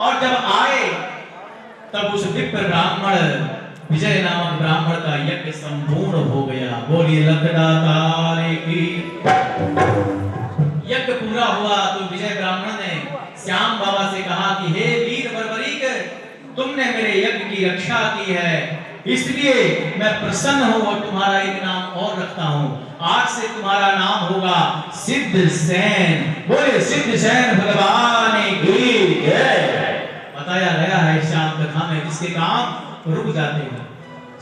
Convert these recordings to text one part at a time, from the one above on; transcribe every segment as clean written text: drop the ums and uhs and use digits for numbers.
और जब आए तब उस विप्र ब्राह्मण विजय नामक ब्राह्मण का यज्ञ संपूर्ण हो गया। बोलिए लंकदातारे की। यज्ञ पूरा हुआ तो विजय ब्राह्मण ने श्याम बाबा से कहा कि हे वीर बर्बरीक, तुमने मेरे यज्ञ की रक्षा की है, इसलिए मैं प्रसन्न हूं और तुम्हारा एक नाम और रखता हूं। आज से तुम्हारा नाम होगा सिद्धसेन। बोले सिद्धसेन भगवान की जय। बताया गया है श्याम कथा में, जिसके काम रुक जाते हैं,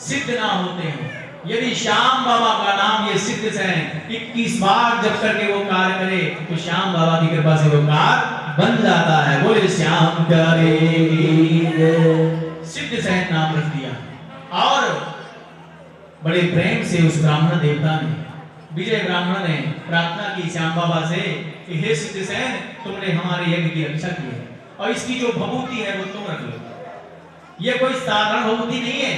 सिद्ध ना होते हैं, यदि श्याम बाबा का नाम ये सिद्धसेन 21 बार जब करके वो कार्य करे तो श्याम बाबा की कृपा से वो कार्य बन जाता है। बोले श्याम प्यारे सिद्धसेन नाम रख दिया। और बड़े प्रेम से उस ब्राह्मण देवता ने, विजय ब्राह्मण ने प्रार्थना की श्याम बाबा से कि हे सिद्धसेन, तुमने हमारे यज्ञ की रक्षा की है और इसकी जो भभूति है वो तुम रख लो। ये कोई साधारण भभूति नहीं है,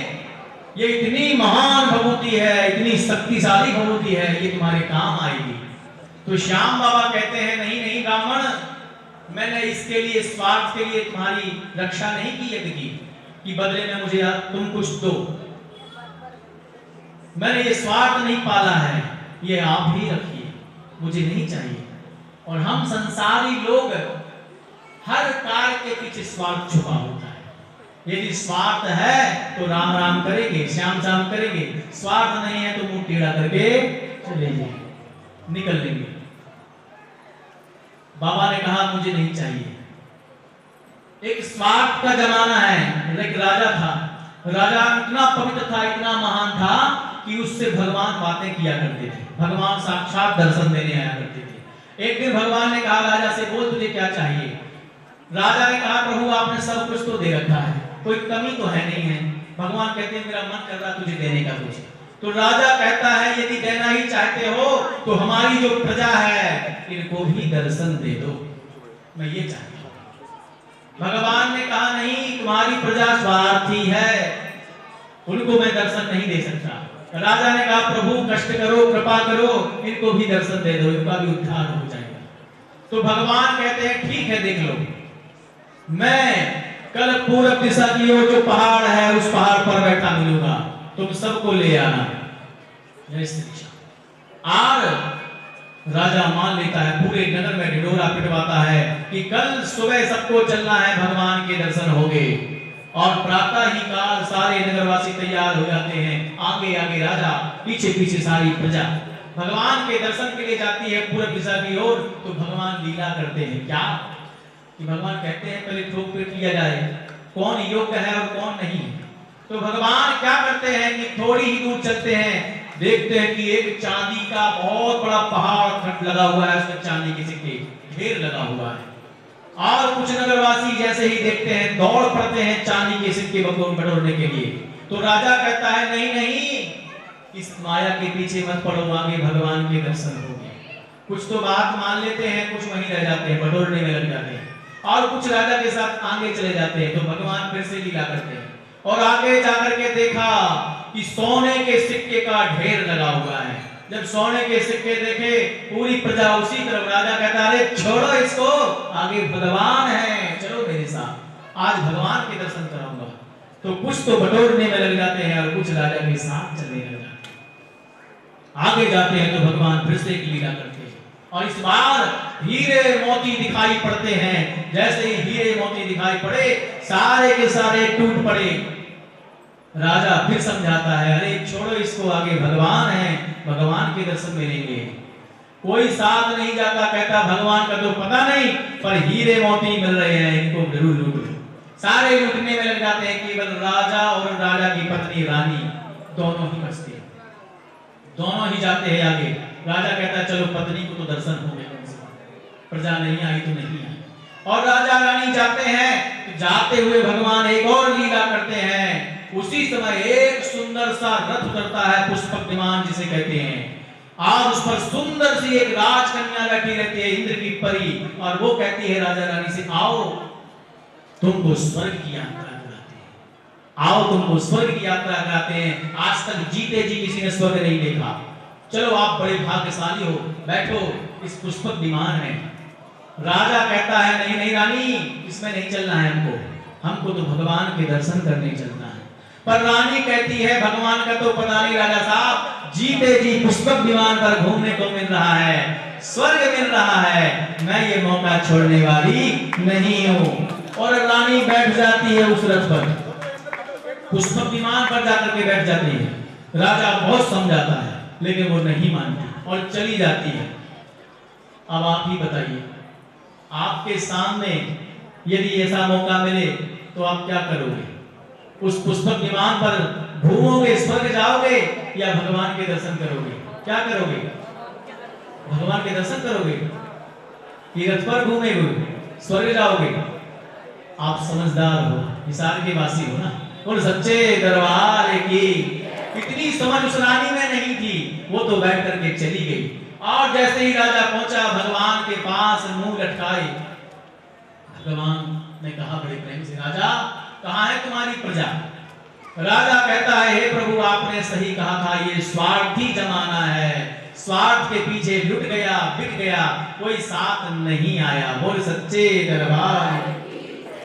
ये इतनी महान भभूति है, इतनी शक्तिशाली भभूति है, ये तुम्हारे काम आएगी। तो श्याम बाबा कहते हैं नहीं नहीं ब्राह्मण, मैंने इसके लिए, स्वार्थ के लिए तुम्हारी रक्षा नहीं की यज्ञ की कि बदले में मुझे तुम कुछ दो। मैंने ये स्वार्थ नहीं पाला है, ये आप ही रखिए, मुझे नहीं चाहिए। और हम संसारी लोग हर कार्य के पीछे स्वार्थ छुपा होता है। यदि स्वार्थ है तो राम राम करेंगे, श्याम श्याम करेंगे, स्वार्थ नहीं है तो मुंह टेढ़ा करके चले जाएंगे, निकल लेंगे। बाबा ने कहा मुझे नहीं चाहिए। एक स्वार्थ का जमाना है। एक राजा था, राजा इतना पवित्र था, इतना महान था कि उससे भगवान बातें किया करते थे, भगवान साक्षात दर्शन देने आया करते थे। एक दिन भगवान ने कहा राजा से, बोल तुझे क्या चाहिए। राजा ने कहा प्रभु आपने सब कुछ तो दे रखा है, कोई कमी तो है नहीं है। भगवान कहते हैं मेरा मन कर रहा तुझे देने का कुछ। तो राजा कहता है यदि देना ही चाहते हो तो हमारी जो प्रजा है इनको भी दर्शन दे दो, मैं ये चाहता हूं। भगवान ने कहा नहीं, तुम्हारी प्रजा स्वार्थी है, उनको मैं दर्शन नहीं दे सकता। राजा ने कहा प्रभु कष्ट करो, कृपा करो, इनको भी दर्शन दे दो, इनका भी उद्धार हो जाएगा। तो भगवान कहते हैं ठीक है देख लो, मैं कल पूरब दिशा की ओर जो पहाड़ है उस पहाड़ पर बैठा मिलूंगा, तुम सबको ले आना। और राजा मान लेता है, पूरे नगर में ढिढोरा पिटवाता है कि कल सुबह सबको चलना है, भगवान के दर्शन होंगे। और प्रातः ही काल सारे नगरवासी तैयार हो जाते हैं, आगे आगे राजा, पीछे पीछे सारी प्रजा भगवान के दर्शन के लिए जाती है पूरब दिशा की ओर। तो भगवान लीला करते हैं क्या कि भगवान कहते हैं पहले ठोक पीट लिया जाए कौन योग्य है और कौन नहीं। तो भगवान क्या करते हैं कि थोड़ी ही दूर चलते हैं, देखते हैं कि एक चांदी का बहुत बड़ा पहाड़ लगा हुआ है, उसमें चांदी के सिक्के ढेर लगा हुआ है। और कुछ नगरवासी जैसे ही देखते हैं दौड़ पड़ते हैं चांदी के सिक्के बटोरने के लिए। तो राजा कहता है नहीं नहीं, इस माया के पीछे मत पड़ो, आगे भगवान के दर्शन होंगे। कुछ तो बात मान लेते हैं, कुछ वहीं रह जाते हैं, बटोरने में लग जाते हैं। और कुछ राजा के साथ आगे चले जाते हैं। तो भगवान फिर से लीला करते हैं और आगे जाकर के देखा कि सोने के सिक्के का ढेर लगा हुआ है। जब सोने के सिक्के देखे पूरी प्रजा उसी तरफ, राजा कहता अरे छोड़ो इसको, आगे भगवान है, चलो मेरे साथ, आज भगवान के दर्शन कराऊंगा। तो कुछ तो बटोरने में लग जाते हैं और कुछ राजा के साथ चलने लग जाते हैं। आगे जाते हैं तो भगवान फिर से एक लीला करते हैं और इस बार हीरे मोती दिखाई पड़ते हैं। जैसे ही हीरे मोती दिखाई पड़े सारे के सारे टूट पड़े। राजा फिर समझाता है अरे छोड़ो इसको, आगे भगवान है, भगवान के दर्शन मिलेंगे। कोई साथ नहीं जाता, कहता भगवान का तो पता नहीं पर हीरे मोती मिल रहे हैं, इनको जरूर लूट लो। सारे लूटने में लग जाते हैं। केवल राजा और राजा की पत्नी रानी दोनों ही बचते हैं, दोनों ही जाते हैं आगे। राजा कहता है चलो पत्नी को तो दर्शन हो गए, प्रजा नहीं आई तो नहीं आई। और राजा रानी जाते हैं तो जाते हुए भगवान एक और लीला करते हैं। उसी समय एक सुंदर सा रथ उतरता है, पुष्पक विमान जिसे कहते हैं, और उस पर सुंदर सी एक राजकन्या बैठी रहती है, इंद्र की परी। और वो कहती है राजा रानी से आओ तुमको स्वर्ग की यात्रा कराते हैं, आओ तुमको स्वर्ग की यात्रा कराते हैं। आज तक जीते जी किसी ने स्वर्ग नहीं देखा, चलो आप बड़े भाग्यशाली हो, बैठो इस पुष्पक विमान में। राजा कहता है नहीं नहीं रानी, इसमें नहीं चलना है हमको, हमको तो भगवान के दर्शन करने चलना है। पर रानी कहती है भगवान का तो पता नहीं राजा साहब, जीते जी पुष्पक विमान पर घूमने को मिल रहा है, स्वर्ग मिल रहा है, मैं ये मौका छोड़ने वाली नहीं हूं। और रानी बैठ जाती है उस रथ पर, पुष्पक विमान पर जाकर के बैठ जाती है। राजा बहुत समझाता है लेकिन वो नहीं मानती और चली जाती है। अब आप ही बताइए, आपके सामने यदि ऐसा मौका मिले तो आप क्या करोगे? उस पुष्पक विमान पर घूमोगे, स्वर्ग जाओगे या भगवान के दर्शन करोगे? क्या करोगे? भगवान के दर्शन करोगे कि रथ पर घूमेगे, स्वर्ग जाओगे? आप समझदार हो, हिसार के वासी हो ना। और सच्चे दरबार की इतनी समझ उस रानी में नहीं थी, वो तो बैठ करके चली गई। और जैसे ही राजा पहुंचा भगवान के पास, मुंह लटकाए, भगवान ने कहा बड़े प्रेम से, राजा कहां है तुम्हारी प्रजा? राजा कहता है हे प्रभु आपने सही कहा था, ये स्वार्थी जमाना है, स्वार्थ के पीछे लुट गया, बिक गया, कोई साथ नहीं आया। बोल सच्चे दरबार